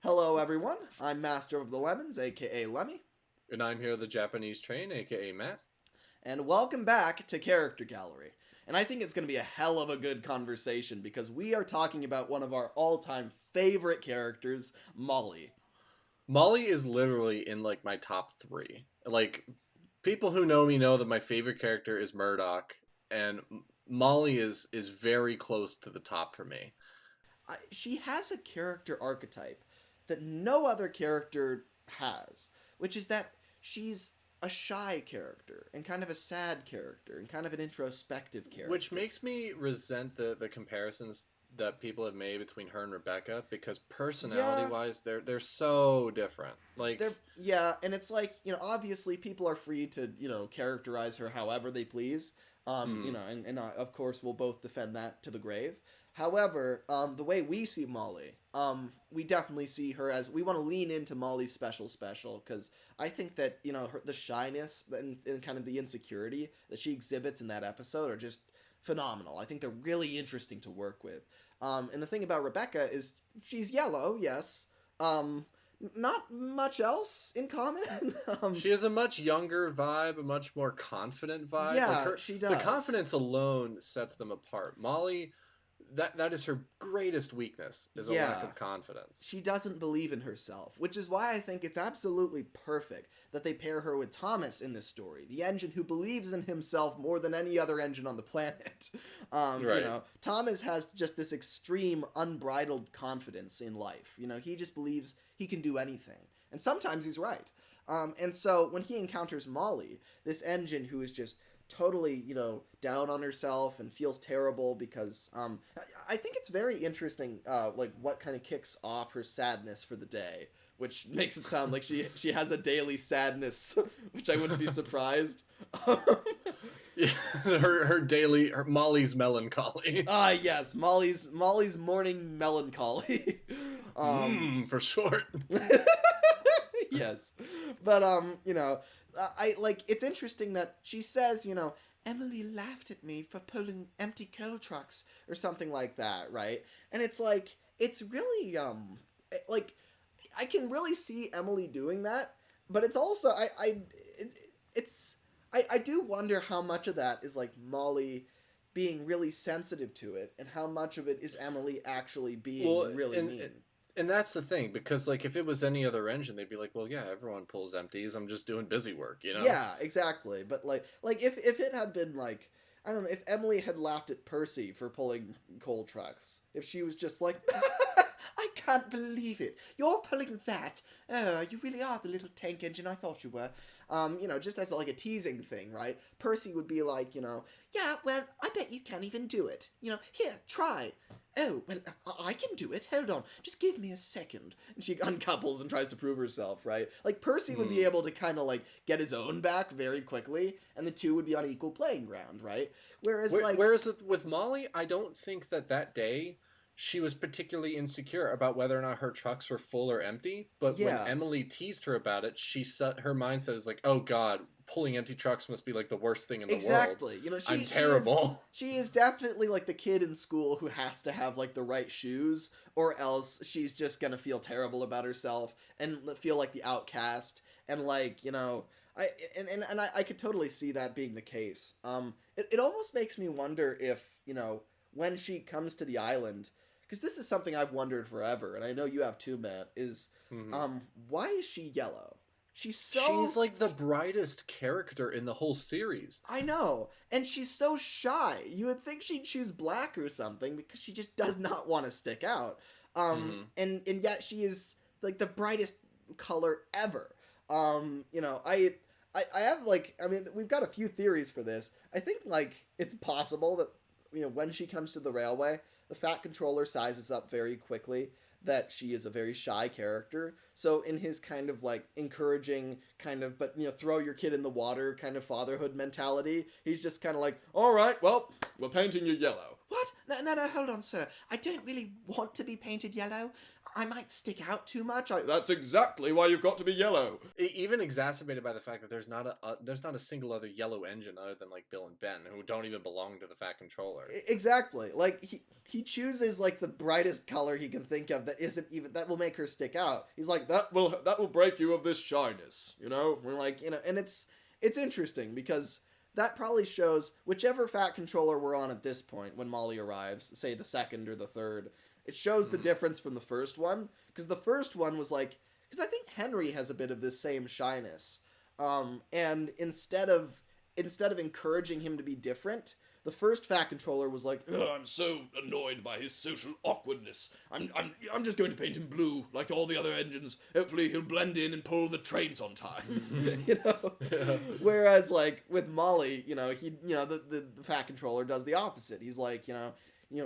Hello, everyone. I'm Master of the Lemons, aka Lemmy. And I'm here, the Japanese train, aka Matt. And welcome back to Character Gallery. And I think it's going to be a hell of a good conversation because we are talking about one of our all-time favorite characters, Molly. Molly is literally in, like, my top 3. Like, people who know me know that my favorite character is Murdoch, and Molly is very close to the top for me. She has a character archetype that no other character has, which is that she's a shy character and kind of a sad character and kind of an introspective character. Which makes me resent the comparisons that people have made between her and Rebecca, because personality-wise, they're so different. Like, and it's like, obviously people are free to, characterize her however they please. And of course we'll both defend that to the grave. However, the way we see Molly, we definitely see her as, we want to lean into Molly's special, because I think that, the shyness and kind of the insecurity that she exhibits in that episode are just phenomenal. I think they're really interesting to work with. And the thing about Rebecca is she's yellow, yes. Not much else in common. She has a much younger vibe, a much more confident vibe. Yeah, she does. The confidence alone sets them apart. Molly, that is her greatest weakness, is a lack of confidence. She doesn't believe in herself, which is why I think it's absolutely perfect that they pair her with Thomas in this story, the engine who believes in himself more than any other engine on the planet. Right. Thomas has just this extreme, unbridled confidence in life. He just believes he can do anything. And sometimes he's right. And so when he encounters Molly, this engine who is just totally, down on herself and feels terrible because I think it's very interesting, like what kind of kicks off her sadness for the day, which makes it sound like she has a daily sadness, which I wouldn't be surprised. Yeah, her Molly's melancholy. Yes, Molly's morning melancholy. For short. Yes, but I like, it's interesting that she says, Emily laughed at me for pulling empty coal trucks or something like that, right? And it's like, it's really like, I can really see Emily doing that, but it's also I do wonder how much of that is like Molly being really sensitive to it and how much of it is Emily actually being really mean. And that's the thing, because, like, if it was any other engine, they'd be like, well, yeah, everyone pulls empties. I'm just doing busy work, Yeah, exactly. But, like if it had been, like, I don't know, if Emily had laughed at Percy for pulling coal trucks, if she was just like, I can't believe it. You're pulling that. Oh, you really are the little tank engine I thought you were. Just as, like, a teasing thing, right? Percy would be like, yeah, well, I bet you can't even do it. Here, try. Oh, well, I can do it. Hold on. Just give me a second. And she uncouples and tries to prove herself, right? Like, Percy would be able to kind of, like, get his own back very quickly, and the two would be on equal playing ground, right? Whereas with Molly, I don't think that day she was particularly insecure about whether or not her trucks were full or empty. But when Emily teased her about it, her mindset is like, oh, God, pulling empty trucks must be like the worst thing in the world. Exactly. I'm terrible. She is definitely like the kid in school who has to have like the right shoes, or else she's just gonna feel terrible about herself and feel like the outcast. And like, I could totally see that being the case. It almost makes me wonder if, when she comes to the island, because this is something I've wondered forever, and I know you have too, Matt, is why is she yellow? She's like the brightest character in the whole series. I know. And she's so shy. You would think she'd choose black or something because she just does not want to stick out. And yet she is like the brightest color ever. I have like, I mean, we've got a few theories for this. I think like it's possible that, when she comes to the railway, the Fat Controller sizes up very quickly that she is a very shy character. So in his kind of like encouraging kind of, but throw your kid in the water kind of fatherhood mentality, he's just kind of like, all right, well, we're painting you yellow. What? No, hold on, sir. I don't really want to be painted yellow. I might stick out too much. That's exactly why you've got to be yellow. Even exacerbated by the fact that there's not a single other yellow engine other than like Bill and Ben, who don't even belong to the Fat Controller. Exactly. Like he chooses like the brightest color he can think of that will make her stick out. He's like, that will break you of this shyness. We're like, and it's interesting because that probably shows whichever Fat Controller we're on at this point when Molly arrives, say the second or the third. It shows the difference from the first one, because the first one was like, because I think Henry has a bit of this same shyness, and instead of encouraging him to be different, the first Fat Controller was like, I'm so annoyed by his social awkwardness. I'm just going to paint him blue like all the other engines. Hopefully he'll blend in and pull the trains on time. Whereas like with Molly, the Fat Controller does the opposite. He's like,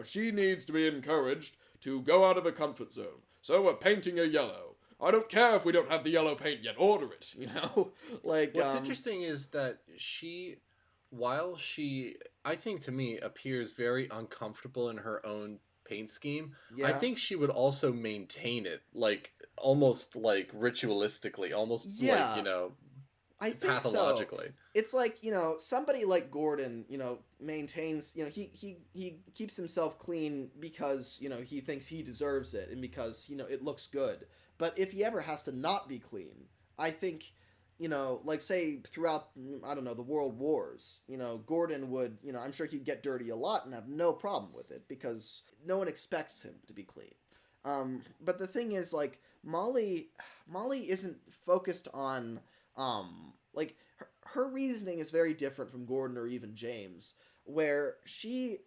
she needs to be encouraged to go out of her comfort zone. So we're painting her yellow. I don't care if we don't have the yellow paint yet. Order it, Like, what's interesting is that while she, I think to me, appears very uncomfortable in her own paint scheme, I think she would also maintain it, like, almost, like, ritualistically, almost, like, I think pathologically. So. It's like, somebody like Gordon, maintains, he keeps himself clean because, he thinks he deserves it and because, it looks good. But if he ever has to not be clean, I think, like say throughout, I don't know, the World Wars, Gordon would, I'm sure he'd get dirty a lot and have no problem with it because no one expects him to be clean. But the thing is, like, Molly isn't focused on, like, her reasoning is very different from Gordon or even James, where she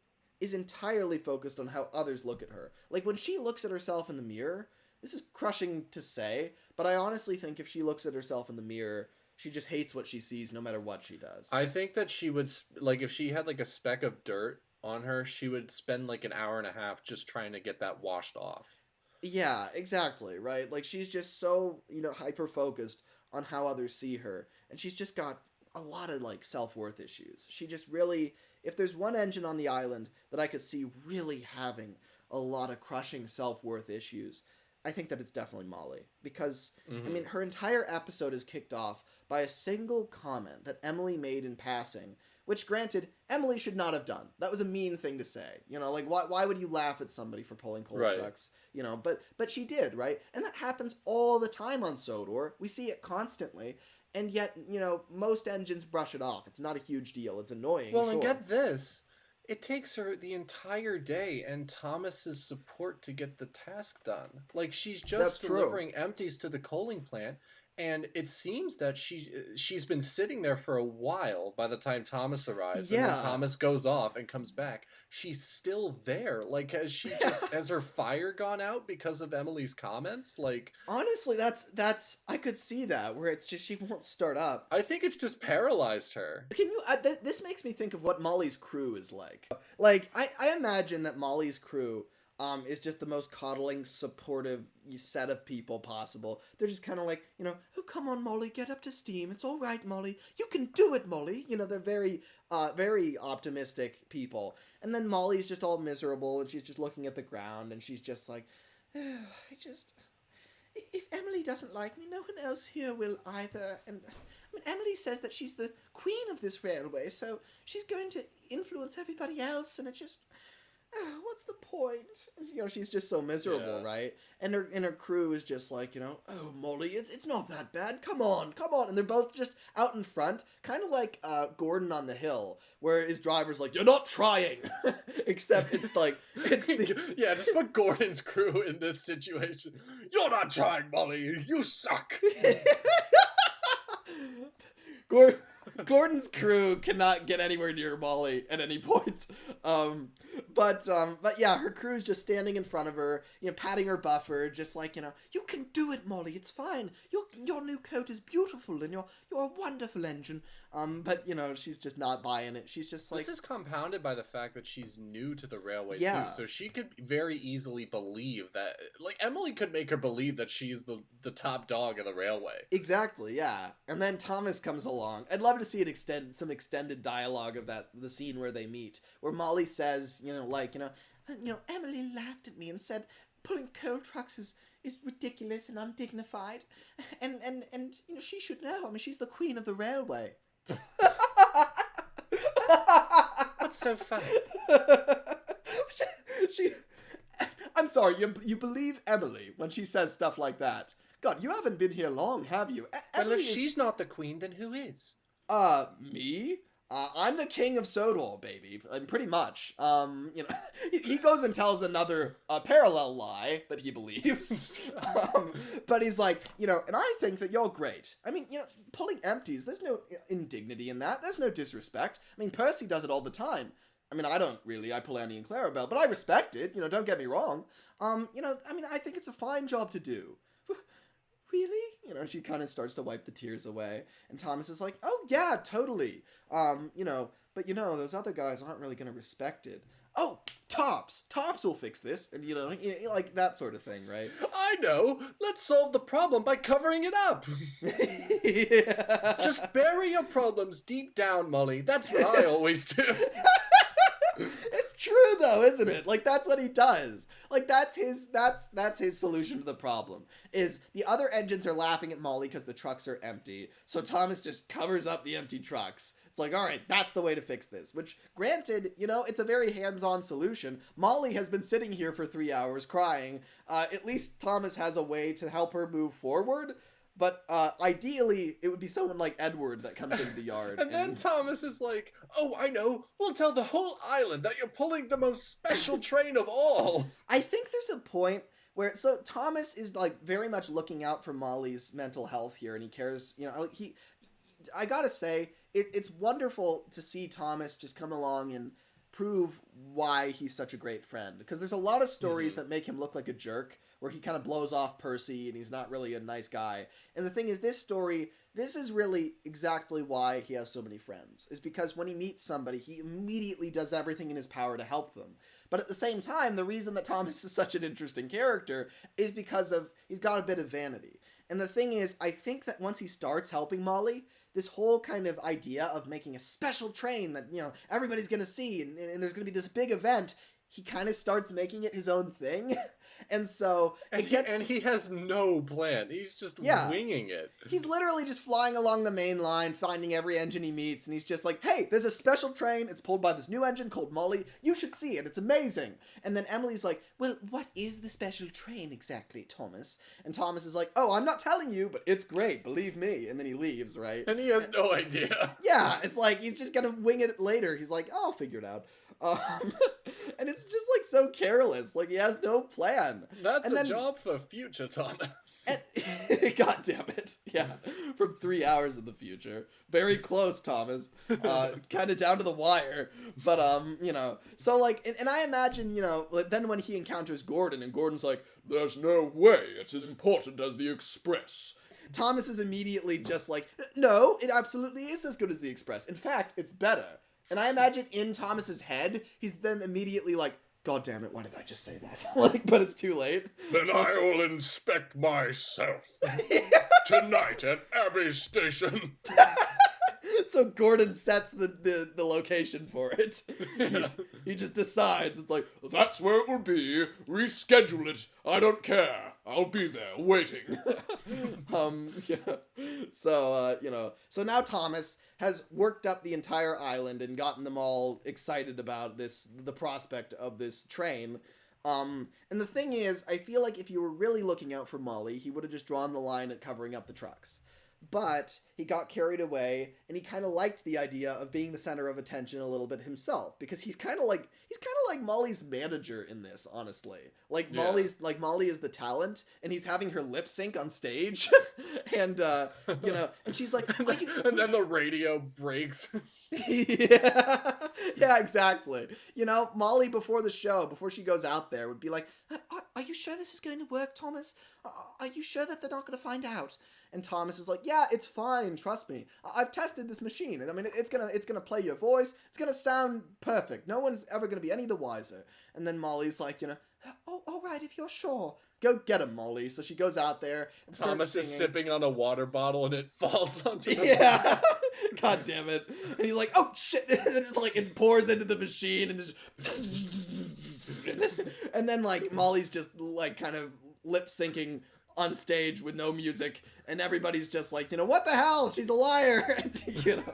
is entirely focused on how others look at her. Like, when she looks at herself in the mirror, this is crushing to say, but I honestly think if she looks at herself in the mirror, she just hates what she sees no matter what she does. I think that she would, like, if she had, like, a speck of dirt on her, she would spend, like, an hour and a half just trying to get that washed off. Yeah, exactly, right? Like, she's just so, hyper-focused on how others see her, and she's just got a lot of, like, self-worth issues. She just really, if there's one engine on the island that I could see really having a lot of crushing self-worth issues, I think that it's definitely Molly. Because, I mean, her entire episode is kicked off by a single comment that Emily made in passing, which, granted, Emily should not have done. That was a mean thing to say. Like, why would you laugh at somebody for pulling coal trucks? But she did, right? And that happens all the time on Sodor. We see it constantly. And yet, most engines brush it off. It's not a huge deal. It's annoying. Well, and get this. It takes her the entire day and Thomas's support to get the task done. Like, she's just delivering empties to the coaling plant, and it seems that she's been sitting there for a while by the time Thomas arrives. Yeah. And then Thomas goes off and comes back. She's still there. Like, has her fire gone out because of Emily's comments? Like, honestly, that's I could see that, where it's just she won't start up. I think it's just paralyzed her. Can you this makes me think of what Molly's crew is like. Like, I imagine that Molly's crew is just the most coddling, supportive set of people possible. They're just kind of like, oh, come on, Molly, get up to steam. It's all right, Molly. You can do it, Molly. They're very, very optimistic people. And then Molly's just all miserable, and she's just looking at the ground, and she's just like, oh, if Emily doesn't like me, no one else here will either. And I mean, Emily says that she's the queen of this railway, so she's going to influence everybody else, and it just... what's the point? She's just so miserable, right? And her crew is just like, oh, Molly, it's not that bad. Come on. And they're both just out in front, kind of like Gordon on the hill, where his driver's like, you're not trying. Except it's like... yeah, just put Gordon's crew in this situation. You're not trying, Molly. You suck. Gordon's crew cannot get anywhere near Molly at any point. But yeah, her crew's just standing in front of her, patting her buffer, just like, you can do it, Molly. It's fine. Your new coat is beautiful, and you're a wonderful engine. But, you know, she's just not buying it. She's just like... This is compounded by the fact that she's new to the railway, yeah. too. So she could very easily believe that... Like, Emily could make her believe that she's the top dog of the railway. Exactly, yeah. And then Thomas comes along. I'd love to see some extended dialogue of the scene where they meet. Where Molly says, Emily laughed at me and said, pulling coal trucks is ridiculous and undignified. And she should know. I mean, she's the queen of the railway. What's so funny? I'm sorry, you believe Emily when she says stuff like that. God, you haven't been here long, have you? Well, if she's not the queen, then who is? Me? I'm the king of Sodor, baby. Pretty much. He goes and tells another parallel lie that he believes. But he's like, and I think that you're great. I mean, pulling empties, there's no indignity in that. There's no disrespect. I mean, Percy does it all the time. I mean, I don't really. I pull Annie and Clarabelle, but I respect it. Don't get me wrong. I think it's a fine job to do. Really? And she kind of starts to wipe the tears away. And Thomas is like, oh, yeah, totally. But those other guys aren't really going to respect it. Oh, Tops will fix this. And, like that sort of thing, right? I know. Let's solve the problem by covering it up. Yeah. Just bury your problems deep down, Molly. That's what I always do. It's true though, isn't it? Like that's what he does. Like that's his solution to the problem. Is the other engines are laughing at Molly because the trucks are empty. So Thomas just covers up the empty trucks. It's like, all right, that's the way to fix this. Which, granted, it's a very hands-on solution. Molly has been sitting here for 3 hours crying. At least Thomas has a way to help her move forward. But ideally, it would be someone like Edward that comes into the yard. And then Thomas is like, oh, I know. We'll tell the whole island that you're pulling the most special train of all. I think there's a point where... So Thomas is like very much looking out for Molly's mental health here. And he cares, I gotta say, it's wonderful to see Thomas just come along and prove why he's such a great friend. Because there's a lot of stories that make him look like a jerk, where he kind of blows off Percy and he's not really a nice guy. And the thing is, this is really exactly why he has so many friends. Is because when he meets somebody, he immediately does everything in his power to help them. But at the same time, the reason that Thomas is such an interesting character is because he's got a bit of vanity. And the thing is, I think that once he starts helping Molly, this whole kind of idea of making a special train that, everybody's going to see and there's going to be this big event, he kind of starts making it his own thing. And so he has no plan. He's just winging it. He's literally just flying along the main line, finding every engine he meets, and he's just like, hey, there's a special train. It's pulled by this new engine called Molly. You should see it. It's amazing. And then Emily's like, well, what is the special train exactly, Thomas? And Thomas is like, oh, I'm not telling you, but it's great. Believe me. And then he leaves, right? And he has no idea. Yeah, it's like he's just gonna wing it later. He's like, oh, I'll figure it out. And it's just like so careless. Like he has no plan. That's a job for future Thomas. God damn it. Yeah. From 3 hours in the future. Very close, Thomas. Kind of down to the wire. But, so like, and I imagine, then when he encounters Gordon and Gordon's like, there's no way it's as important as the Express. Thomas is immediately just like, no, it absolutely is as good as the Express. In fact, it's better. And I imagine in Thomas's head, he's then immediately like, God damn it, why did I just say that? But it's too late. Then I'll inspect myself. Tonight at Abbey Station. So Gordon sets the location for it. He just decides. It's like, that's where it will be. Reschedule it. I don't care. I'll be there waiting. So now Thomas has worked up the entire island and gotten them all excited about the prospect of this train. And the thing is, I feel like if you were really looking out for Molly, he would have just drawn the line at covering up the trucks. But he got carried away, and he kind of liked the idea of being the center of attention a little bit himself, because he's kind of like Molly's manager in this, honestly. Molly is the talent, and he's having her lip sync on stage, and and she's like, and then the radio breaks. Yeah, exactly. Molly before the show, before she goes out there, would be like, are you sure this is going to work, Thomas? Are you sure that they're not going to find out? And Thomas is like, yeah, it's fine, trust me. I've tested this machine. I mean, it's gonna play your voice. It's gonna sound perfect. No one's ever gonna be any the wiser. And then Molly's like, oh, all right, if you're sure. Go get him, Molly. So she goes out there and Thomas is sipping on a water bottle and it falls onto the yeah. God damn it. And he's like, oh shit. And it's like, it pours into the machine and just... and then like Molly's just like kind of lip syncing on stage with no music, and everybody's just like, what the hell? She's a liar. And,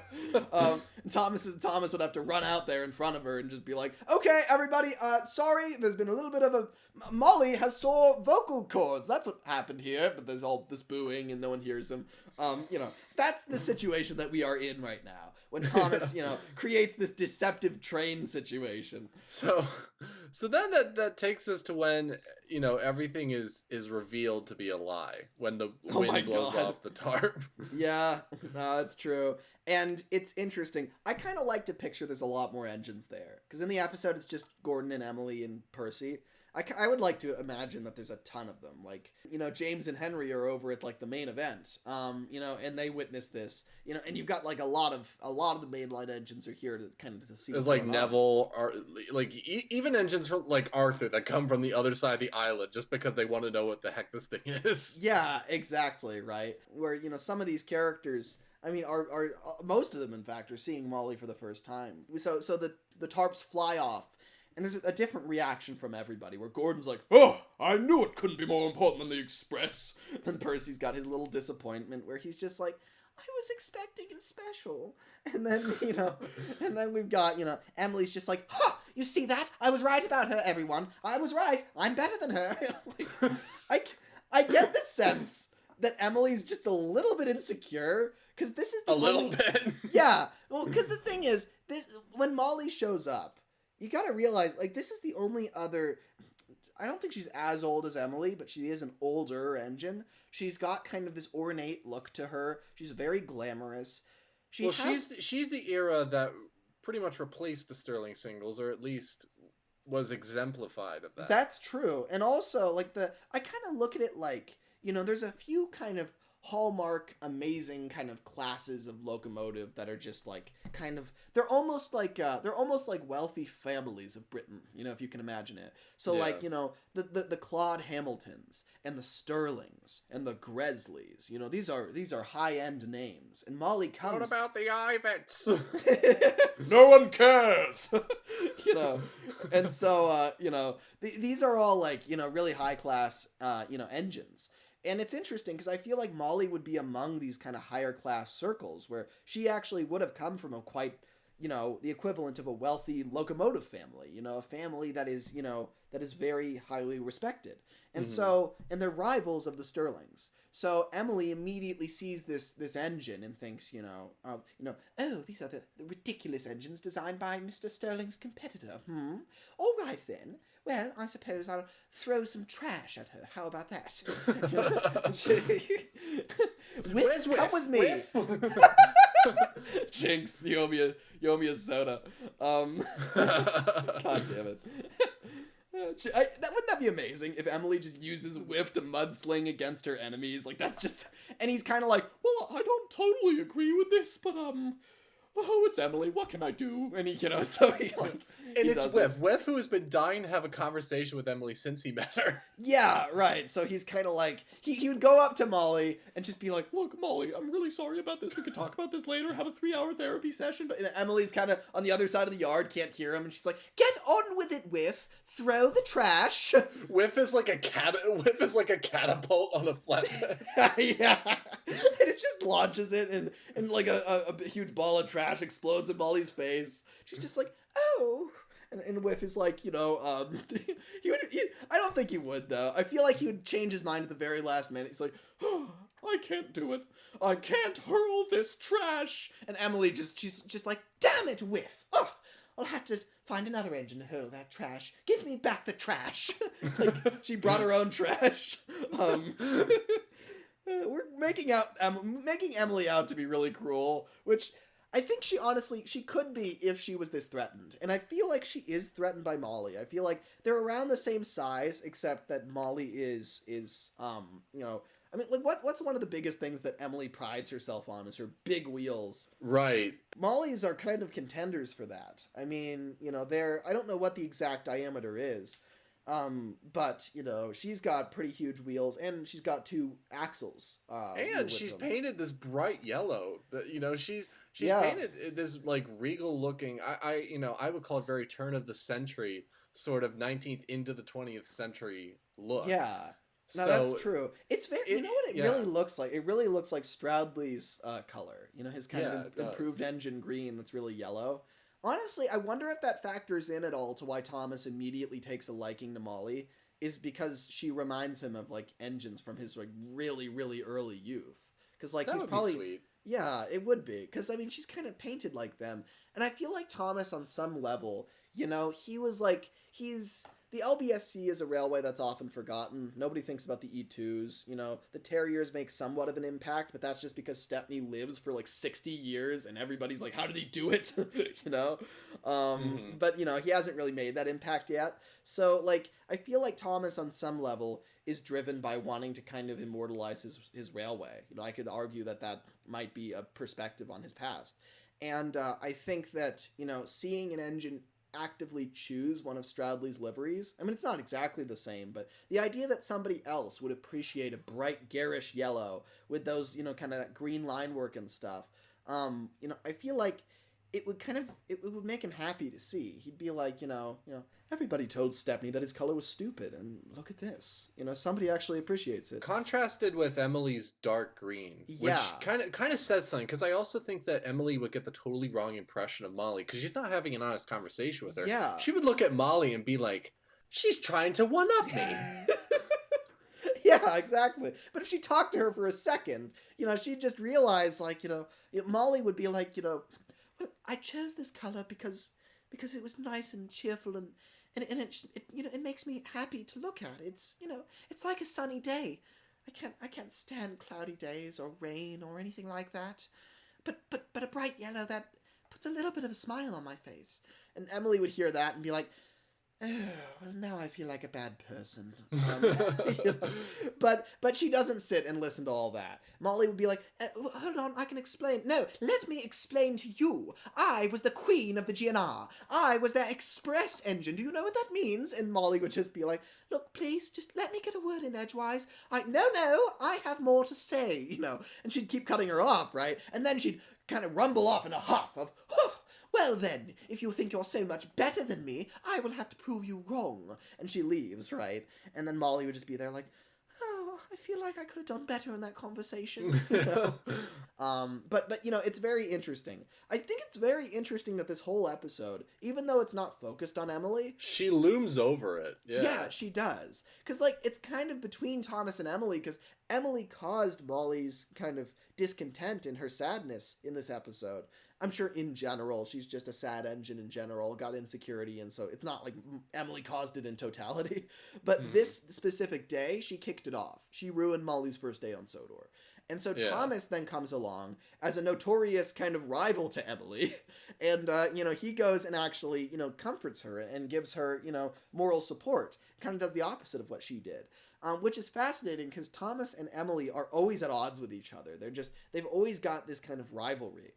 Thomas would have to run out there in front of her and just be like, okay, everybody, sorry, there's been a little bit of Molly has sore vocal cords. That's what happened here. But there's all this booing and no one hears him. That's the situation that we are in right now. When Thomas, creates this deceptive train situation. So then that takes us to when, everything is revealed to be a lie. When the wind blows off the tarp. Yeah, no, it's true. And it's interesting. I kind of like to picture there's a lot more engines there. Because in the episode, it's just Gordon and Emily and Percy. I would like to imagine that there's a ton of them. Like, James and Henry are over at, like, the main event, and they witness this, and you've got, like, a lot of the mainline engines are here to kind of to see. There's, like, Neville, or, like, even engines from, like, Arthur that come from the other side of the island just because they want to know what the heck this thing is. Yeah, exactly, right? Where, some of these characters... I mean, are most of them, in fact, are seeing Molly for the first time. So the tarps fly off, and there's a different reaction from everybody, where Gordon's like, oh, I knew it couldn't be more important than the Express. And Percy's got his little disappointment, where he's just like, I was expecting a special. And then, and then we've got, Emily's just like, you see that? I was right about her, everyone. I was right. I'm better than her. I get the sense that Emily's just a little bit insecure, because this is the little bit. Yeah, well, because the thing is, when Molly shows up, you gotta realize, like, this is the only other... I don't think she's as old as Emily, but she is an older engine. She's got kind of this ornate look to her. She's very glamorous. She's the era that pretty much replaced the Sterling singles, or at least was exemplified of that. That's true. And also, like, I kind of look at it like, there's a few kind of hallmark amazing kind of classes of locomotive that are just like kind of they're almost like wealthy families of Britain, if you can imagine it. So yeah. Like, the Claude Hamiltons and the Sterlings and the Gresleys, these are high-end names. And Molly comes... What about the Ivets? No one cares. And so these are all like, really high class engines. And it's interesting because I feel like Molly would be among these kind of higher class circles where she actually would have come from a quite, the equivalent of a wealthy locomotive family, a family that is, that is very highly respected. And so, and they're rivals of the Sterlings. So Emily immediately sees this engine and thinks, oh, these are the ridiculous engines designed by Mr. Sterling's competitor. All right then. Well, I suppose I'll throw some trash at her. How about that? Where's Whiff? Come with me. Jinx, you owe me a soda. God damn it. Wouldn't that be amazing if Emily just uses Whiff to mudsling against her enemies? Like, that's just... And he's kind of like, well, I don't totally agree with this, but, oh, it's Emily, what can I do? And he, so he, like... And it's Whiff. Whiff, who has been dying to have a conversation with Emily since he met her. Yeah, right. So he's kind of like... He would go up to Molly and just be like, look, Molly, I'm really sorry about this. We could talk about this later, have a 3-hour therapy session. But Emily's kind of on the other side of the yard, can't hear him, and she's like, get on with it, Whiff. Throw the trash. Whiff is like a catapult on a flatbed. Yeah. And it just launches it, and like a huge ball of trash explodes in Molly's face. She's just like, oh... And Whiff is like, I don't think he would, though. I feel like he would change his mind at the very last minute. He's like, oh, I can't do it. I can't hurl this trash. And Emily she's just like, damn it, Whiff. Oh, I'll have to find another engine to hurl that trash. Give me back the trash. Like, she brought her own trash. We're making Emily out to be really cruel, which... I think she could be if she was this threatened. And I feel like she is threatened by Molly. I feel like they're around the same size, except that Molly is I mean, like, what's one of the biggest things that Emily prides herself on is her big wheels. Right. Molly's are kind of contenders for that. I mean, you know, I don't know what the exact diameter is, but, you know, she's got pretty huge wheels, and she's got 2 axles. And she's painted this bright yellow. You know, she's painted this, like, regal-looking, I would call it very turn of the century, sort of 19th into the 20th century look. Yeah. No, that's true. It's very. You know what it really looks like? It really looks like Stradley's color. You know, his kind of improved engine green that's really yellow. Honestly, I wonder if that factors in at all to why Thomas immediately takes a liking to Molly, is because she reminds him of, like, engines from his, like, really, really early youth. Because, like, he's probably be sweet. Yeah, it would be. Because, I mean, she's kind of painted like them. And I feel like Thomas, on some level, you know, he was like, the LBSC is a railway that's often forgotten. Nobody thinks about the E2s. You know, the Terriers make somewhat of an impact, but that's just because Stepney lives for like 60 years and everybody's like, how did he do it? You know? But, you know, he hasn't really made that impact yet. So, like, I feel like Thomas on some level is driven by wanting to kind of immortalize his railway. You know, I could argue that might be a perspective on his past. And I think that, you know, seeing an engine actively choose one of Stradley's liveries, I mean, it's not exactly the same, but the idea that somebody else would appreciate a bright garish yellow with those, you know, kind of that green line work and stuff, you know, I feel like it would make him happy to see. He'd be like, you know, everybody told Stepney that his color was stupid, and look at this. You know, somebody actually appreciates it. Contrasted with Emily's dark green, which kind of says something, because I also think that Emily would get the totally wrong impression of Molly, because she's not having an honest conversation with her. Yeah. She would look at Molly and be like, she's trying to one-up me. Yeah, exactly. But if she talked to her for a second, you know, she'd just realize, like, you know, Molly would be like, you know, well, I chose this color because it was nice and cheerful and it you know, it makes me happy to look at. It's, you know, it's like a sunny day. I can't stand cloudy days or rain or anything like that. But a bright yellow that puts a little bit of a smile on my face. And Emily would hear that and be like, oh, well, now I feel like a bad person. You know, but she doesn't sit and listen to all that. Molly would be like, hold on, I can explain. No, let me explain to you. I was the queen of the GNR. I was their express engine. Do you know what that means? And Molly would just be like, look, please, just let me get a word in edgewise. No, I have more to say, you know. And she'd keep cutting her off, right? And then she'd kind of rumble off in a huff of, well then, if you think you're so much better than me, I will have to prove you wrong. And she leaves, right? And then Molly would just be there like, oh, I feel like I could have done better in that conversation. You know? But you know, it's very interesting. I think it's very interesting that this whole episode, even though it's not focused on Emily, she looms over it. Yeah, she does. Because, like, it's kind of between Thomas and Emily, because Emily caused Molly's kind of discontent and her sadness in this episode. I'm sure in general, she's just a sad engine in general, got insecurity, and so it's not like Emily caused it in totality. But this specific day, she kicked it off. She ruined Molly's first day on Sodor. And so Thomas then comes along as a notorious kind of rival to Emily. And, you know, he goes and actually, you know, comforts her and gives her, you know, moral support. Kind of does the opposite of what she did. Which is fascinating because Thomas and Emily are always at odds with each other. They've always got this kind of rivalry.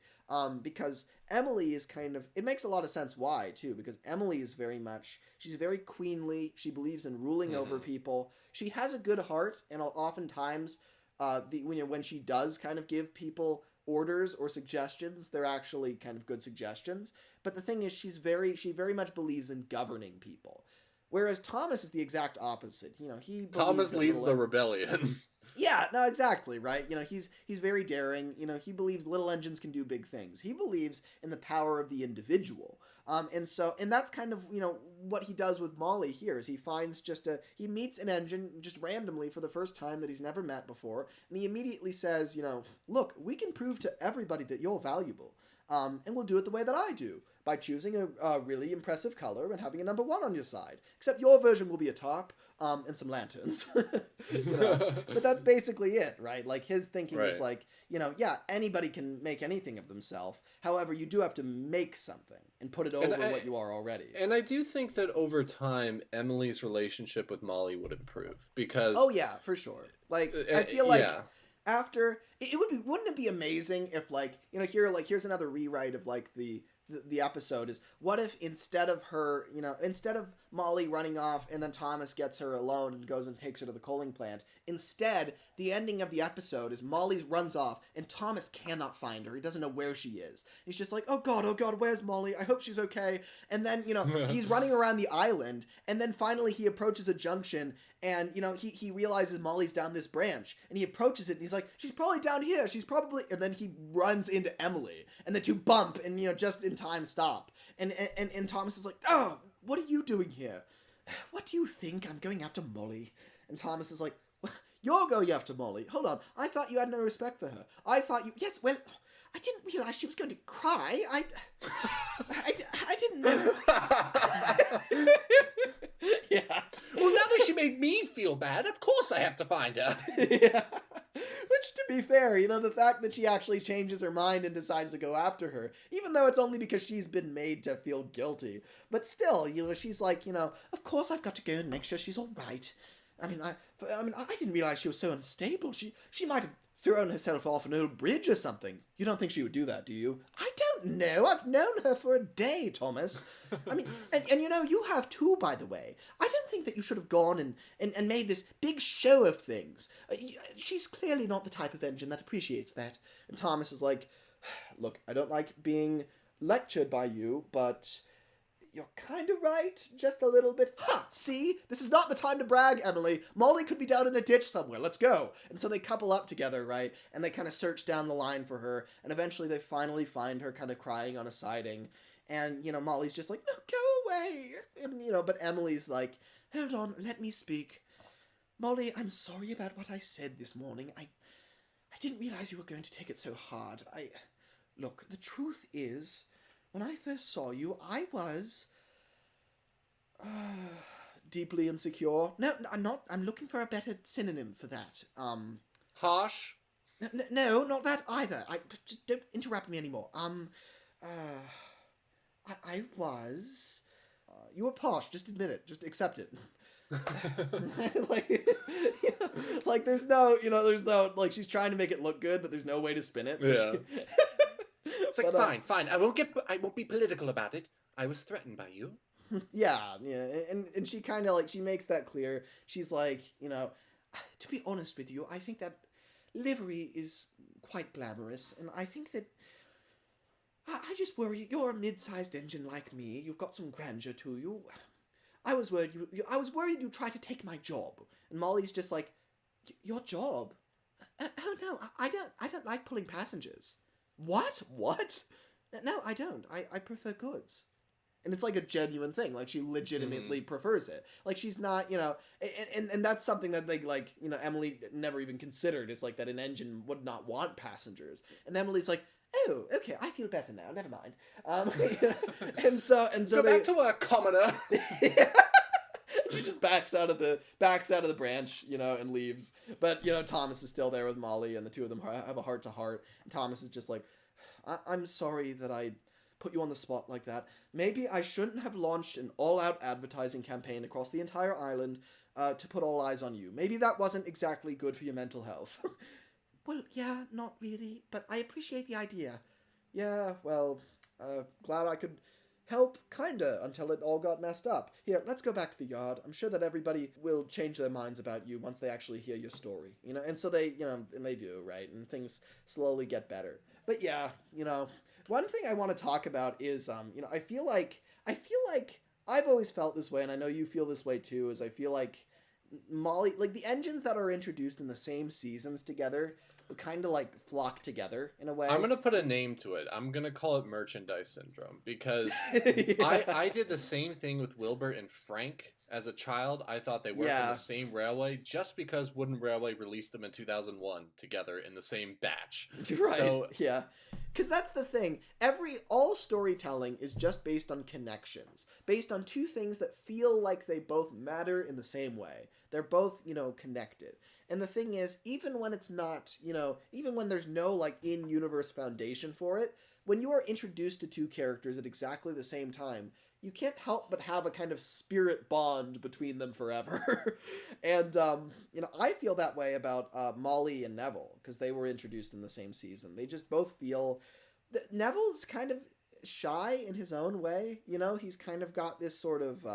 Because Emily is kind of, it makes a lot of sense why, too, because Emily is she's very queenly, she believes in ruling over people, she has a good heart, and oftentimes, when she does kind of give people orders or suggestions, they're actually kind of good suggestions, but the thing is, she very much believes in governing people. Whereas Thomas is the exact opposite. You know, Thomas leads the rebellion. Yeah, no, exactly, right? You know, he's very daring. You know, he believes little engines can do big things. He believes in the power of the individual. And that's kind of, you know, what he does with Molly here is he meets an engine just randomly for the first time that he's never met before, and he immediately says, you know, look, we can prove to everybody that you're valuable. And we'll do it the way that I do. by choosing a really impressive color and having a number 1 on your side. Except your version will be a tarp and some lanterns. But that's basically it, right? Like, his thinking is like, yeah, anybody can make anything of themselves. However, you do have to make something and put it over what you are already. And I do think that over time, Emily's relationship with Molly would improve because... Oh, yeah, for sure. Like, I feel like... After wouldn't it be amazing if, like, here's another rewrite of, like, the episode is, what if instead of Molly running off and then Thomas gets her alone and goes and takes her to the coaling plant, instead the ending of the episode is Molly runs off and Thomas cannot find her. He doesn't know where she is. He's just like, oh god, where's Molly? I hope she's okay. And then, he's running around the island, and then finally he approaches a junction, and, he realizes Molly's down this branch, and he approaches it, and he's like, she's probably down here, and then he runs into Emily, and the two bump, and, just in time stop. And Thomas is like, oh, what are you doing here? What do you think? I'm going after Molly. And Thomas is like, you're going after Molly. Hold on. I thought you had no respect for her. Yes, well, I didn't realize she was going to cry. I didn't know. Yeah. Well, now that she made me feel bad, of course I have to find her. Yeah. Which, to be fair, the fact that she actually changes her mind and decides to go after her, even though it's only because she's been made to feel guilty, but still, she's like, of course I've got to go and make sure she's all right. I didn't realize she was so unstable. She might have thrown herself off an old bridge or something. You don't think she would do that, do you? I don't know. I've known her for a day, Thomas. And you have too, by the way. I don't think that you should have gone and made this big show of things. She's clearly not the type of engine that appreciates that. And Thomas is like, look, I don't like being lectured by you, but... you're kind of right, just a little bit. Ha! See? This is not the time to brag, Emily. Molly could be down in a ditch somewhere. Let's go. And so they couple up together, right? And they kind of search down the line for her. And eventually they finally find her kind of crying on a siding. And, Molly's just like, no, go away. And, but Emily's like, hold on, let me speak. Molly, I'm sorry about what I said this morning. I didn't realize you were going to take it so hard. Look, the truth is... when I first saw you, I was deeply insecure. No, I'm not. I'm looking for a better synonym for that. Harsh? No, not that either. Just don't interrupt me anymore. I was. You were posh. Just admit it. Just accept it. like there's no, like, she's trying to make it look good, but there's no way to spin it. So yeah. It's like, fine. I won't be political about it. I was threatened by you. Yeah. And she kind of, like, she makes that clear. She's like, to be honest with you, I think that livery is quite glamorous, and I think that I just worry, you're a mid-sized engine like me. You've got some grandeur to you. I was worried you'd try to take my job. And Molly's just like, your job? Oh no, I don't like pulling passengers. What? No, I don't. I prefer goods. And it's like a genuine thing. Like, she legitimately prefers it. Like, she's not, and that's something that they, like, Emily never even considered, is like that an engine would not want passengers. And Emily's like, oh, okay, I feel better now. Never mind. And so go back to work, commoner. She just backs out of the branch, and leaves. But, Thomas is still there with Molly, and the two of them have a heart-to-heart. And Thomas is just like, I'm sorry that I put you on the spot like that. Maybe I shouldn't have launched an all-out advertising campaign across the entire island to put all eyes on you. Maybe that wasn't exactly good for your mental health. Well, yeah, not really, but I appreciate the idea. Yeah, well, glad I could help, kinda, until it all got messed up. Here, let's go back to the yard. I'm sure that everybody will change their minds about you once they actually hear your story, And so they, and they do, right? And things slowly get better. But yeah, one thing I want to talk about is, I feel like I've always felt this way, and I know you feel this way too, is I feel like Molly, like, the engines that are introduced in the same seasons together kind of, like, flock together in a way. I'm going to put a name to it. I'm going to call it merchandise syndrome, because yeah. I did the same thing with Wilbert and Frank as a child. I thought they worked on the same railway just because Wooden Railway released them in 2001 together in the same batch. Right, so, yeah. Because that's the thing. All storytelling is just based on connections. Based on two things that feel like they both matter in the same way. They're both, connected. And the thing is, even when it's not, even when there's no, like, in-universe foundation for it, when you are introduced to two characters at exactly the same time, you can't help but have a kind of spirit bond between them forever. And, I feel that way about Molly and Neville, because they were introduced in the same season. They just both feel... Neville's kind of shy in his own way, He's kind of got this sort of,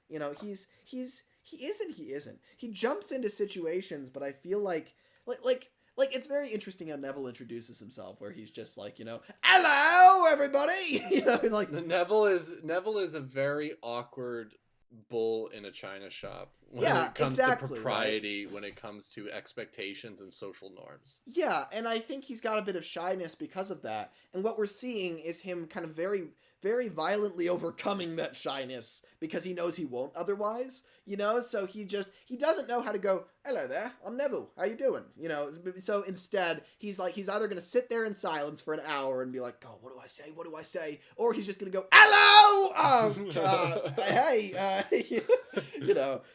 he isn't. He jumps into situations, but I feel like it's very interesting how Neville introduces himself, where he's just like, hello everybody, like Neville is a very awkward bull in a china shop when it comes to propriety, right? When it comes to expectations and social norms. Yeah, and I think he's got a bit of shyness because of that. And what we're seeing is him kind of very, very violently overcoming that shyness because he knows he won't otherwise, so he doesn't know how to go, hello there, I'm Neville, how you doing? So instead he's either going to sit there in silence for an hour and be like, oh, what do I say? Or he's just going to go, hello, hey,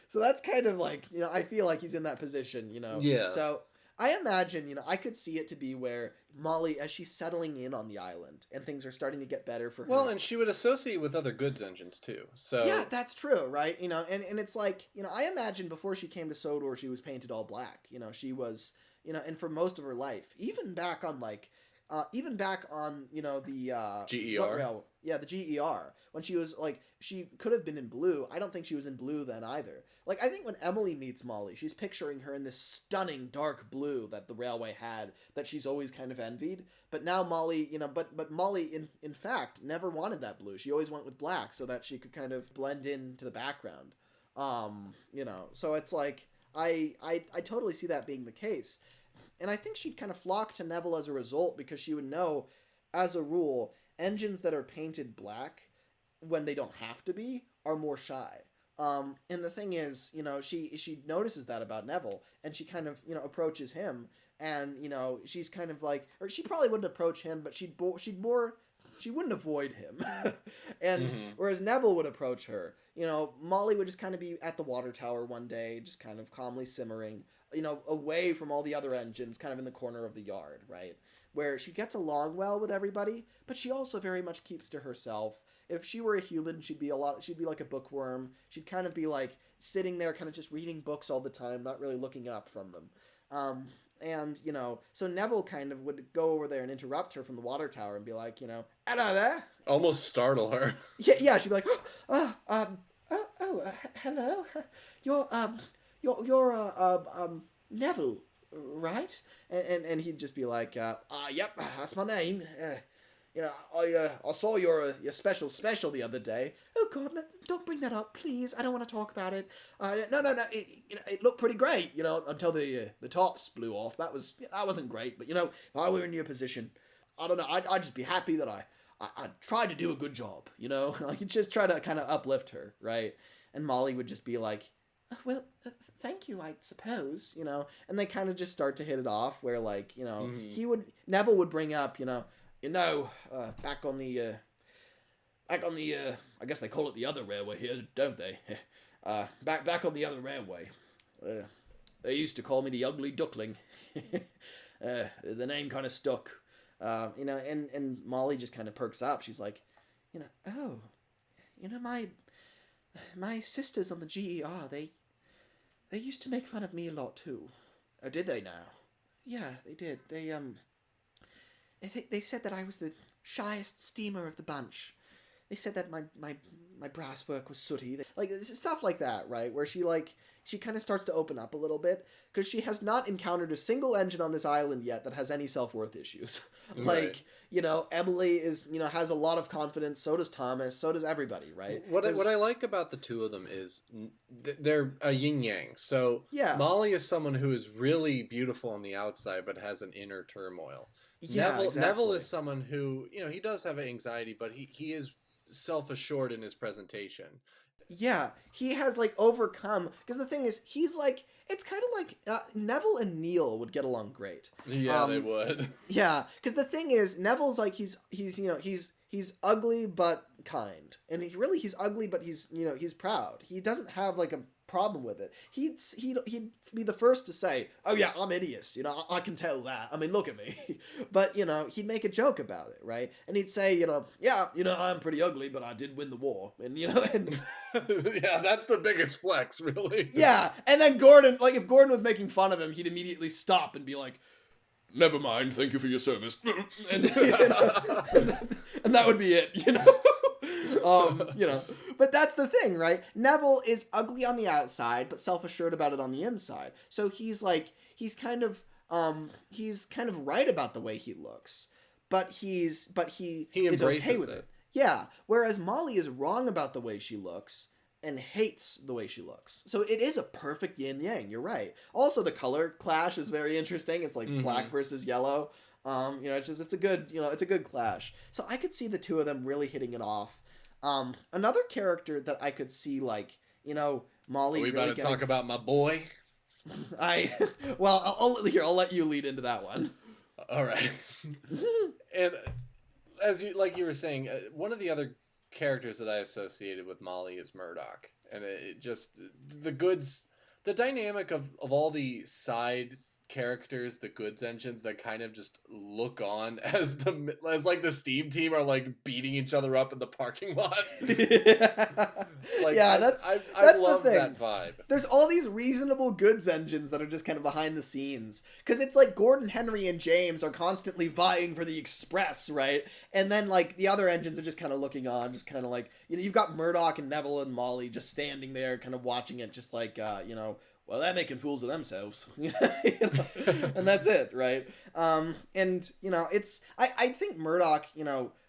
so that's kind of like, I feel like he's in that position, Yeah. So I imagine, I could see it to be where Molly, as she's settling in on the island and things are starting to get better for her. Well, and she would associate with other goods engines too. So yeah, that's true, right? And it's like, I imagine before she came to Sodor, she was painted all black. She was, and for most of her life, even back on the GER. The GER. When she was like, she could have been in blue. I don't think she was in blue then either. Like, I think when Emily meets Molly, she's picturing her in this stunning dark blue that the railway had, that she's always kind of envied. But now Molly, but Molly in fact never wanted that blue. She always went with black so that she could kind of blend into the background. So it's like, I totally see that being the case. And I think she'd kind of flock to Neville as a result, because she would know, as a rule, engines that are painted black, when they don't have to be, are more shy. And the thing is, she notices that about Neville, and she kind of, approaches him, and, she's kind of like, or she probably wouldn't approach him, but she wouldn't avoid him. And whereas Neville would approach her, Molly would just kind of be at the water tower one day, just kind of calmly simmering, away from all the other engines, kind of in the corner of the yard, right? Where she gets along well with everybody, but she also very much keeps to herself. If she were a human, she'd be like a bookworm. She'd kind of be like sitting there kind of just reading books all the time, not really looking up from them. And, so Neville kind of would go over there and interrupt her from the water tower and be like, hello there. Almost startle her. Yeah, she'd be like, hello. You're Neville, right? And he'd just be like, yep, that's my name. I saw your special the other day. Oh God, don't bring that up, please. I don't want to talk about it. No. It looked pretty great, until the tops blew off. That wasn't great. But if I were in your position, I don't know. I'd just be happy that I tried to do a good job. Like, you'd just try to kind of uplift her, right? And Molly would just be like, well, thank you, I suppose. And they kind of just start to hit it off. Where like, Neville would bring up, back on the, I guess they call it the other railway here, don't they? Back on the other railway. They used to call me the ugly duckling. The name kind of stuck. And Molly just kind of perks up. She's like, my sisters on the GER, they used to make fun of me a lot too. Oh, did they now? Yeah, they did. They said that I was the shiest steamer of the bunch. They said that my brass work was sooty. Like, stuff like that, right? Where she kind of starts to open up a little bit, because she has not encountered a single engine on this island yet that has any self-worth issues. Like, right. Emily is, has a lot of confidence. So does Thomas. So does everybody, right? What I like about the two of them is they're a yin-yang. So yeah. Molly is someone who is really beautiful on the outside, but has an inner turmoil. Yeah, Neville is someone who, he does have anxiety, but he is self-assured in his presentation. Yeah, he has like overcome, because the thing is, he's like, it's kind of like Neville and Neil would get along great. Yeah, they would. Yeah, because the thing is, Neville's like, he's ugly but kind, and he's ugly but he's proud. He doesn't have like a problem with it. He'd be the first to say, "Oh yeah, I'm hideous. I can tell that. I mean, look at me." But he'd make a joke about it, right? And he'd say, "Yeah, I'm pretty ugly, but I did win the war." And and yeah, that's the biggest flex, really. Yeah, and then Gordon, like if Gordon was making fun of him, he'd immediately stop and be like, "Never mind, thank you for your service." and, and that would be it, But that's the thing, right? Neville is ugly on the outside, but self-assured about it on the inside. So he's kind of right about the way he looks, but he is okay with it. Yeah. Whereas Molly is wrong about the way she looks and hates the way she looks. So it is a perfect yin yang. You're right. Also, the color clash is very interesting. It's like black versus yellow. It's a good clash. So I could see the two of them really hitting it off. Another character that I could see, like, Molly. Are we about to talk about my boy? I'll let you lead into that one. All right. And as you were saying, one of the other characters that I associated with Molly is Murdoch, and it just the dynamic of all the side characters, the goods engines that kind of just look on as like the Steam team are like beating each other up in the parking lot. I love that vibe. There's all these reasonable goods engines that are just kind of behind the scenes, because it's like Gordon, Henry, and James are constantly vying for the Express, right? And then like the other engines are just kind of looking on, just kind of like, you've got Murdoch and Neville and Molly just standing there kind of watching it, just like well, they're making fools of themselves, and that's it, right? I think Murdoch,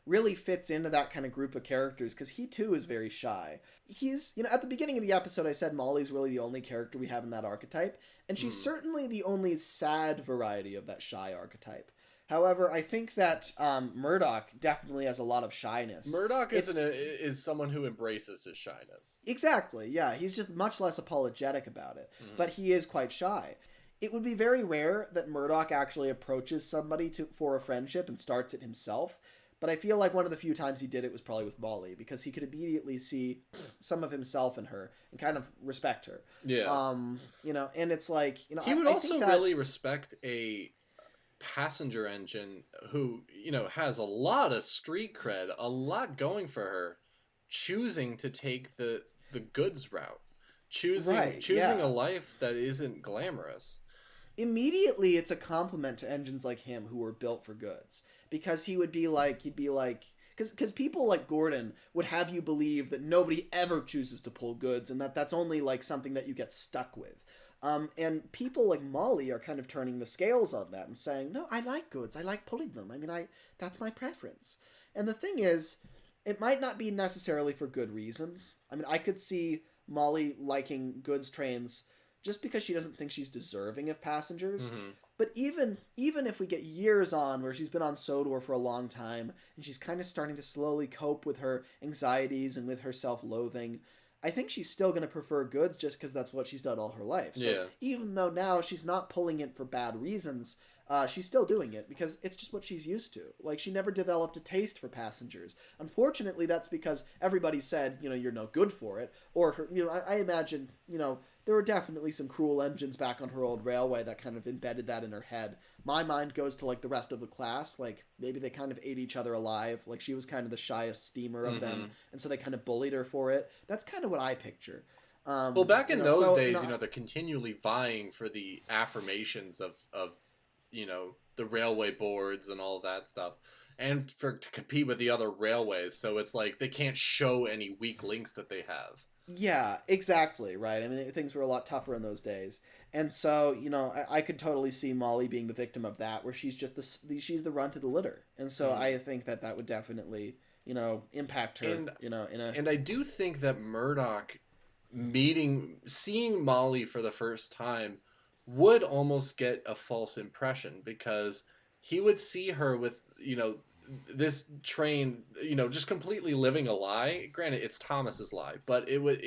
really fits into that kind of group of characters, because he too is very shy. He's, at the beginning of the episode, I said Molly's really the only character we have in that archetype, and she's certainly the only sad variety of that shy archetype. However, I think that Murdoch definitely has a lot of shyness. Murdoch is someone who embraces his shyness. Exactly, yeah. He's just much less apologetic about it. But he is quite shy. It would be very rare that Murdoch actually approaches somebody for a friendship and starts it himself. But I feel like one of the few times he did it was probably with Molly, because he could immediately see some of himself in her and kind of respect her. Yeah. And it's like, he would also really respect a passenger engine who has a lot of street cred, a lot going for her, choosing to take the goods route, choosing a life that isn't glamorous. Immediately it's a compliment to engines like him who were built for goods, because he'd be like because people like Gordon would have you believe that nobody ever chooses to pull goods, and that's only like something that you get stuck with. And people like Molly are kind of turning the scales on that and saying, no, I like goods. I like pulling them. I mean, that's my preference. And the thing is, it might not be necessarily for good reasons. I mean, I could see Molly liking goods trains just because she doesn't think she's deserving of passengers. Mm-hmm. But even if we get years on where she's been on Sodor for a long time and she's kind of starting to slowly cope with her anxieties and with her self-loathing, I think she's still going to prefer goods just because that's what she's done all her life. So even though now she's not pulling it for bad reasons, she's still doing it because it's just what she's used to. Like, she never developed a taste for passengers. Unfortunately, that's because everybody said, you're no good for it. Or, I imagine, there were definitely some cruel engines back on her old railway that kind of embedded that in her head. My mind goes to, like, the rest of the class. Like, maybe they kind of ate each other alive. Like, she was kind of the shiest steamer of them. And so they kind of bullied her for it. That's kind of what I picture. Well, back in those days, they're continually vying for the affirmations of the railway boards and all that stuff. And to compete with the other railways. So it's like they can't show any weak links that they have. Yeah, exactly, right. I mean, things were a lot tougher in those days. And so, I could totally see Molly being the victim of that, where she's just she's the runt of the litter. And so I think that would definitely, impact her, And I do think that Murdoch seeing Molly for the first time would almost get a false impression, because he would see her with, this train, just completely living a lie. Granted, it's Thomas's lie, but it would,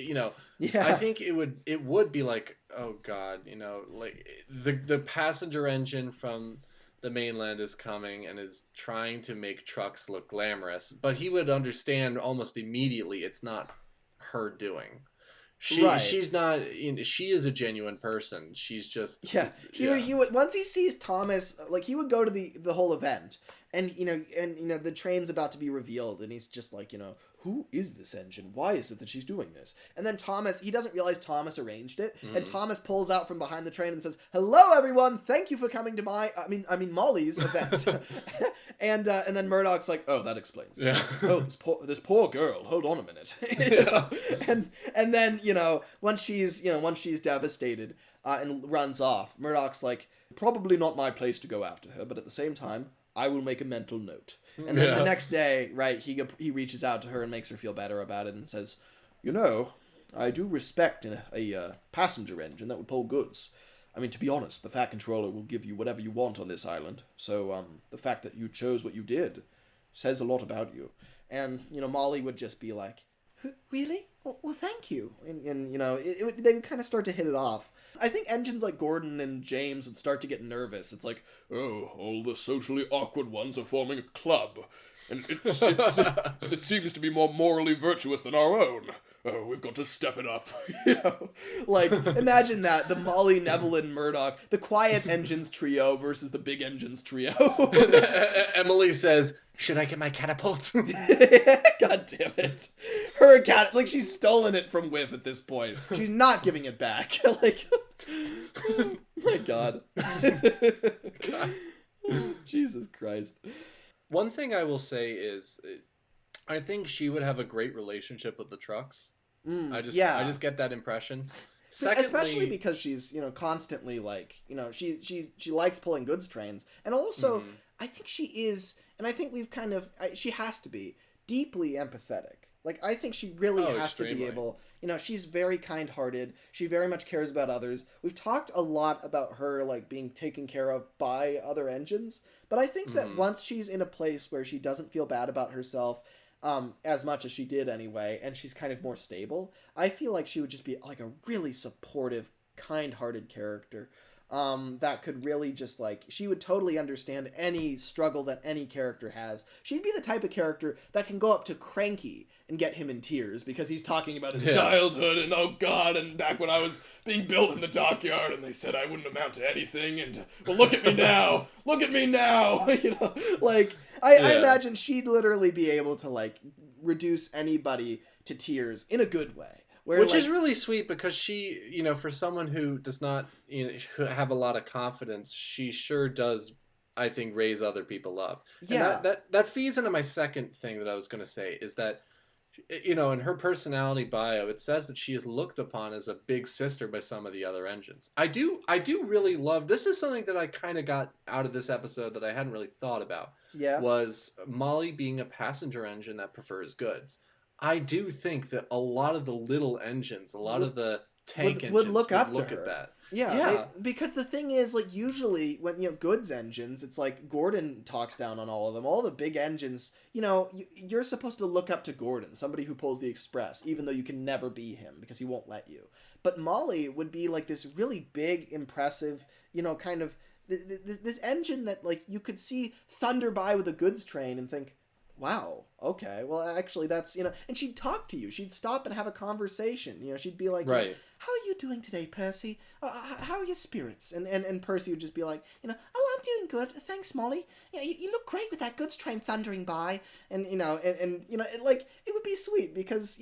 I think it would be like, oh God, like the passenger engine from the mainland is coming and is trying to make trucks look glamorous, but he would understand almost immediately it's not her doing. She's not. She is a genuine person. She's just. He would once he sees Thomas, like he would go to the whole event, and the train's about to be revealed, and he's just like, who is this engine? Why is it that she's doing this? And then he doesn't realize Thomas arranged it, and Thomas pulls out from behind the train and says, "Hello, everyone! Thank you for coming to Molly's event." and then Murdoch's like, "Oh, that explains it. Yeah. Oh, this poor girl. Hold on a minute." And then once she's devastated and runs off, Murdoch's like, "Probably not my place to go after her, but at the same time, I will make a mental note." And then the next day, right, he reaches out to her and makes her feel better about it and says, I do respect a passenger engine that would pull goods. I mean, to be honest, the Fat Controller will give you whatever you want on this island. So the fact that you chose what you did says a lot about you. And, Molly would just be like, really? Well, thank you. And they would kind of start to hit it off. I think engines like Gordon and James would start to get nervous. It's like, oh, all the socially awkward ones are forming a club. And it seems to be more morally virtuous than our own. Oh, we've got to step it up. Like, imagine that, the Molly, Neville, and Murdoch, the quiet engines trio versus the big engines trio. Emily says, should I get my catapult? God damn it. Her cat, like, she's stolen it from Whiff at this point. She's not giving it back. Like, oh my God. God. Jesus Christ. One thing I will say is, I think she would have a great relationship with the trucks. I just get that impression. Secondly, especially because she's, constantly like, she likes pulling goods trains. And also, I think she is, and I think she has to be deeply empathetic. Like, I think she really has to be able, she's very kind-hearted. She very much cares about others. We've talked a lot about her, like, being taken care of by other engines. But I think that once she's in a place where she doesn't feel bad about herself, as much as she did anyway, and she's kind of more stable, I feel like she would just be, like, a really supportive, kind-hearted character. That could really just, like, she would totally understand any struggle that any character has. She'd be the type of character that can go up to Cranky and get him in tears because he's talking about his childhood and, oh God, and back when I was being built in the dockyard and they said I wouldn't amount to anything and, well, look at me now! Look at me now! Like, I imagine she'd literally be able to, like, reduce anybody to tears in a good way. Which is really sweet because she, for someone who does not have a lot of confidence, she sure does, I think, raise other people up. Yeah. And that feeds into my second thing that I was going to say is that, in her personality bio, it says that she is looked upon as a big sister by some of the other engines. I do really love, this is something that I kind of got out of this episode that I hadn't really thought about. Yeah. Was Molly being a passenger engine that prefers goods. I do think that a lot of the little engines, a lot of the tank engines would look at that. Yeah. Because the thing is, like, usually when, goods engines, it's like Gordon talks down on all of them. All the big engines, you're supposed to look up to Gordon, somebody who pulls the express, even though you can never be him because he won't let you. But Molly would be like this really big, impressive, kind of this engine that, like, you could see thunder by with a goods train and think, wow, okay, well, actually, that's, and she'd talk to you. She'd stop and have a conversation. She'd be like, right. How are you doing today, Percy? How are your spirits? And Percy would just be like, oh, I'm doing good. Thanks, Molly. Yeah, you look great with that goods train thundering by. And, it would be sweet because,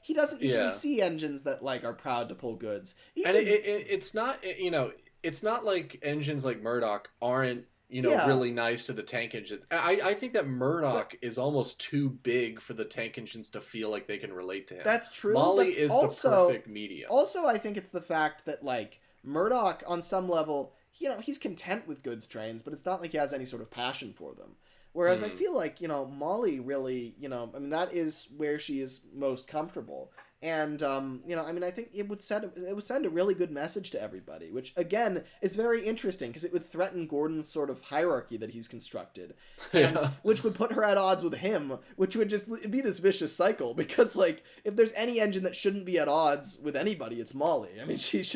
he doesn't usually see engines that, like, are proud to pull goods. And it's not, it's not like engines like Murdoch aren't, really nice to the tank engines. I think that Murdoch is almost too big for the tank engines to feel like they can relate to him. That's true. Molly is the perfect medium. Also, I think it's the fact that, like, Murdoch, on some level, he's content with goods trains, but it's not like he has any sort of passion for them. Whereas I feel like, Molly really, that is where she is most comfortable. And, I think it would send a really good message to everybody, which, again, is very interesting because it would threaten Gordon's sort of hierarchy that he's constructed, and which would put her at odds with him, which would just be this vicious cycle because, like, if there's any engine that shouldn't be at odds with anybody, it's Molly. I mean, she's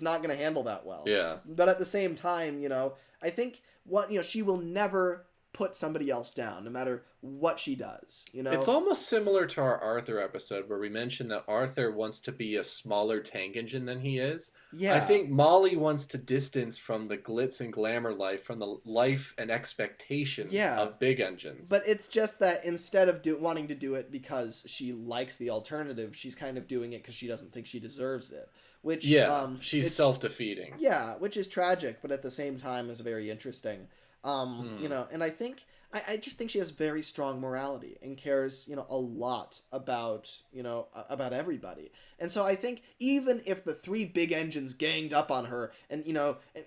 not going to handle that well. Yeah. But at the same time, I think she will never put somebody else down, no matter what she does, It's almost similar to our Arthur episode where we mentioned that Arthur wants to be a smaller tank engine than he is. Yeah. I think Molly wants to distance from the glitz and glamour life, from the life and expectations of big engines. But it's just that instead of wanting to do it because she likes the alternative, she's kind of doing it because she doesn't think she deserves it. Which, she's self-defeating. Yeah, which is tragic, but at the same time is very interesting. And I think, I just think she has very strong morality and cares, a lot about everybody. And so I think even if the three big engines ganged up on her and,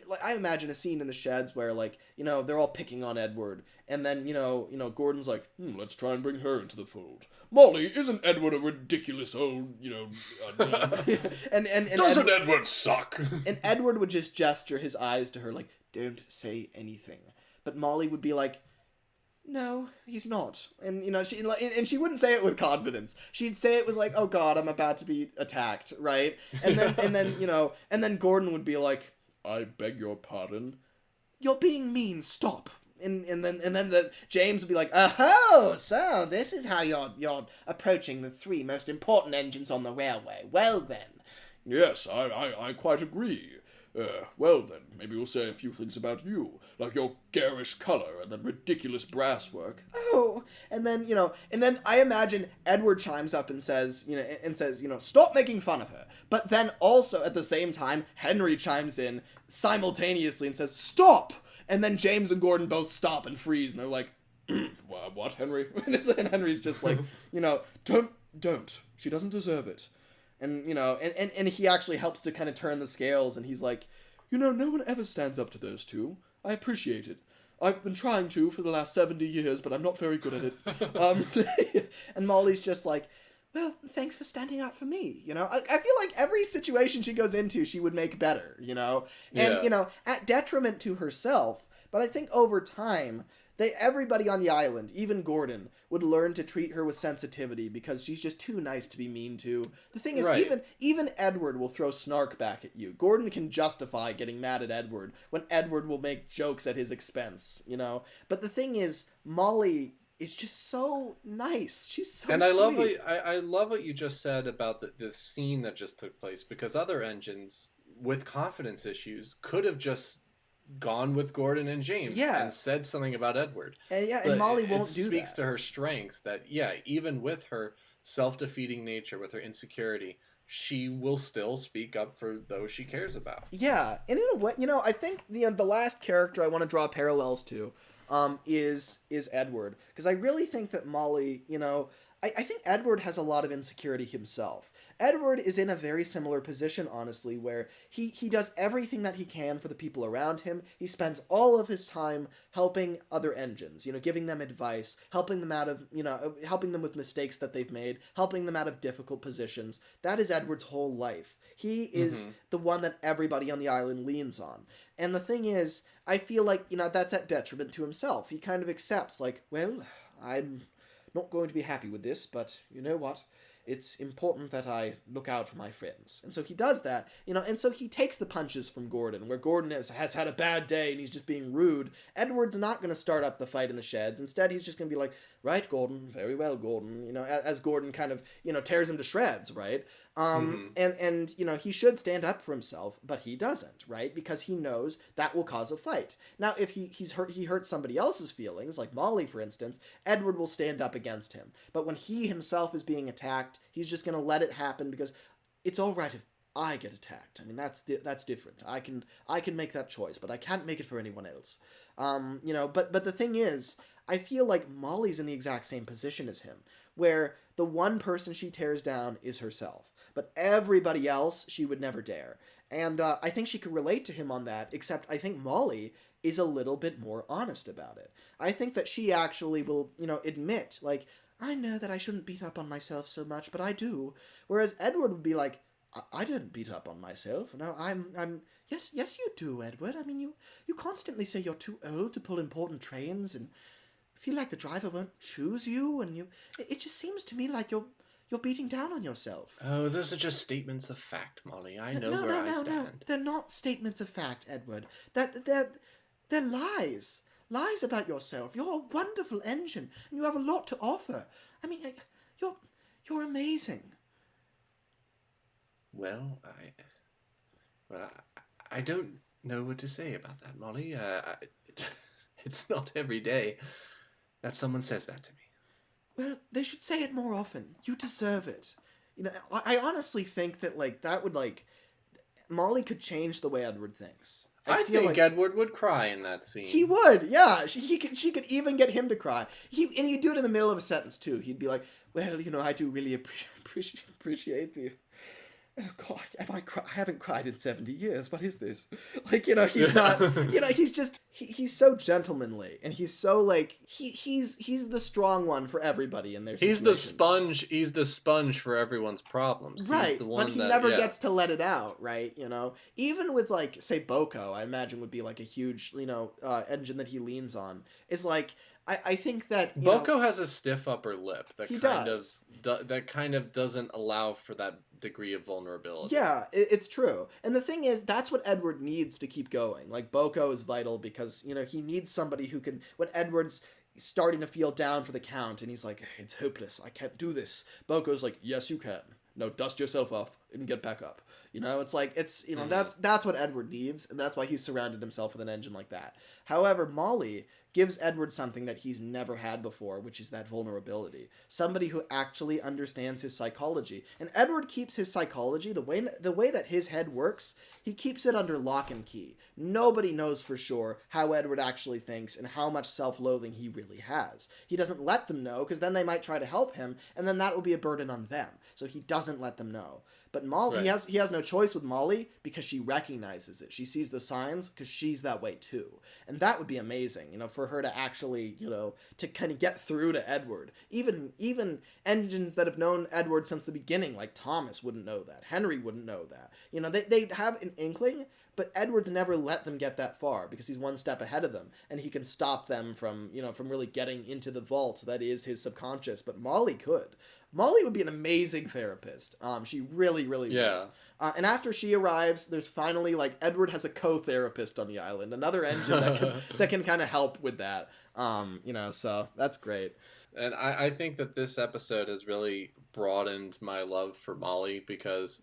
like I imagine a scene in the sheds where like, they're all picking on Edward and then, Gordon's like, let's try and bring her into the fold. Molly, isn't Edward a ridiculous old, and doesn't Edward suck? And Edward would just gesture his eyes to her like, don't say anything. But Molly would be like, no, he's not. And, she wouldn't say it with confidence. She'd say it with like, oh God, I'm about to be attacked, right? And then Gordon would be like, I beg your pardon? You're being mean, stop. And then the James would be like, oh, so this is how you're approaching the three most important engines on the railway. Well then. Yes, I quite agree. Well then, maybe we'll say a few things about you, like your garish color and that ridiculous brass work. Oh, and then I imagine Edward chimes up and says, stop making fun of her. But then also at the same time, Henry chimes in simultaneously and says, stop! And then James and Gordon both stop and freeze, and they're like, what, Henry? And Henry's just like, don't. She doesn't deserve it. And, and he actually helps to kind of turn the scales, and he's like, no one ever stands up to those two. I appreciate it. I've been trying to for the last 70 years, but I'm not very good at it. And Molly's just like, well, thanks for standing up for me, I feel like every situation she goes into, she would make better, And, at detriment to herself, but I think over time, everybody on the island, even Gordon, would learn to treat her with sensitivity because she's just too nice to be mean to. The thing is, even Edward will throw snark back at you. Gordon can justify getting mad at Edward when Edward will make jokes at his expense, But the thing is, Molly is just so nice. She's so and sweet. I love what you just said about the scene that just took place, because other engines with confidence issues could have just gone with Gordon and James and said something about Edward. And Molly won't do that. It speaks to her strengths that, even with her self-defeating nature, with her insecurity, she will still speak up for those she cares about. Yeah, and in a way, I think the last character I want to draw parallels to is Edward. Because I really think that Molly, I think Edward has a lot of insecurity himself. Edward is in a very similar position, honestly, where he does everything that he can for the people around him. He spends all of his time helping other engines, giving them advice, helping them out of, helping them with mistakes that they've made, helping them out of difficult positions. That is Edward's whole life. He is the one that everybody on the island leans on. And the thing is, I feel like, that's at detriment to himself. He kind of accepts, like, well, I'm not going to be happy with this, but you know what? It's important that I look out for my friends. And so he does that, and so he takes the punches from Gordon, where Gordon has had a bad day and he's just being rude. Edward's not going to start up the fight in the sheds. Instead, he's just going to be like, right, Gordon, very well, Gordon, as Gordon kind of, tears him to shreds, right? And he should stand up for himself, but he doesn't, right? Because he knows that will cause a fight. Now, if he hurts somebody else's feelings, like Molly, for instance, Edward will stand up against him. But when he himself is being attacked, he's just going to let it happen because it's all right if I get attacked. I mean, that's different. I can make that choice, but I can't make it for anyone else. But the thing is, I feel like Molly's in the exact same position as him, where the one person she tears down is herself, but everybody else she would never dare. And I think she could relate to him on that, except I think Molly is a little bit more honest about it. I think that she actually will, admit, like, I know that I shouldn't beat up on myself so much, but I do. Whereas Edward would be like, I don't beat up on myself. No, yes, you do, Edward. I mean, you constantly say you're too old to pull important trains and feel like the driver won't choose you, and it just seems to me like you're beating down on yourself. Oh, those are just statements of fact, Molly. I know where I stand. No, they're not statements of fact, Edward. They're lies. Lies about yourself. You're a wonderful engine, and you have a lot to offer. I mean, you're amazing. Well, I don't know what to say about that, Molly. It's not every day that someone says that to me. Well, they should say it more often. You deserve it. I honestly think that, like, that would, like, Molly could change the way Edward thinks. I think like Edward would cry in that scene. He would, yeah. She could even get him to cry. And he'd do it in the middle of a sentence, too. He'd be like, well, I do really appreciate the... Oh, God, I haven't cried in 70 years. What is this? Like, he's not... he's just... He's so gentlemanly. And he's so, like... He's the strong one for everybody in their situations. He's the sponge for everyone's problems. Right, he's the one but he never gets to let it out, right? Even with, like, say, Boko, I imagine would be, like, a huge, engine that he leans on. Is, like... I think that Boko has a stiff upper lip that kind of doesn't allow for that degree of vulnerability. Yeah, it's true. And the thing is, that's what Edward needs to keep going. Like, Boko is vital because, he needs somebody who can... When Edward's starting to feel down for the Count and he's like, it's hopeless, I can't do this. Boko's like, yes, you can. No, dust yourself off and get back up. It's like, that's what Edward needs, and that's why he's surrounded himself with an engine like that. However, Molly gives Edward something that he's never had before, which is that vulnerability. Somebody who actually understands his psychology. And Edward keeps his psychology, the way that his head works, he keeps it under lock and key. Nobody knows for sure how Edward actually thinks and how much self-loathing he really has. He doesn't let them know, because then they might try to help him, and then that will be a burden on them. So he doesn't let them know. But Molly, right. he has no choice with Molly because she recognizes it. She sees the signs because she's that way too. And that would be amazing, for her to actually, to kind of get through to Edward. Even engines that have known Edward since the beginning, like Thomas, wouldn't know that. Henry wouldn't know that. They have an inkling, but Edward's never let them get that far because he's one step ahead of them, and he can stop them from really getting into the vault that is his subconscious. But Molly could. Molly would be an amazing therapist. She really, really would. And after she arrives, there's finally, like, Edward has a co-therapist on the island, another engine that can kind of help with that. So that's great. And I think that this episode has really broadened my love for Molly because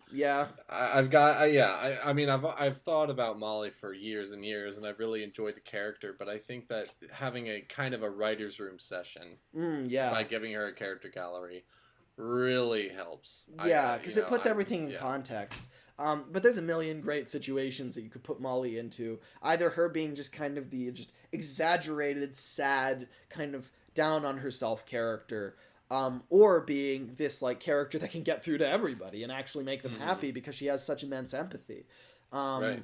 I've thought about Molly for years and years, and I've really enjoyed the character. But I think that having a kind of a writer's room session, by giving her a character gallery, really helps. Because it puts everything in context. But there's a million great situations that you could put Molly into. Either her being just kind of the just exaggerated, sad, kind of down on herself character, or being this like character that can get through to everybody and actually make them happy because she has such immense empathy. Right.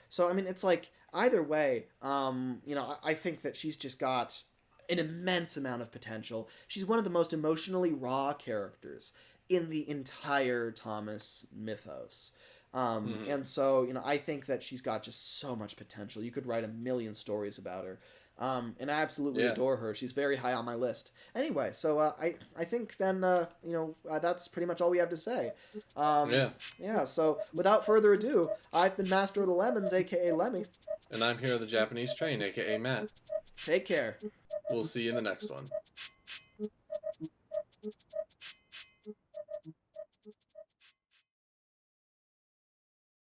So I mean, it's like either way. I think that she's just got an immense amount of potential. She's one of the most emotionally raw characters in the entire Thomas mythos. And so, I think that she's got just so much potential. You could write a million stories about her. And I absolutely adore her. She's very high on my list. Anyway, so I think then, that's pretty much all we have to say. So without further ado, I've been Master of the Lemons, a.k.a. Lemmy. And I'm here at the Japanese Train, a.k.a. Matt. Take care. We'll see you in the next one.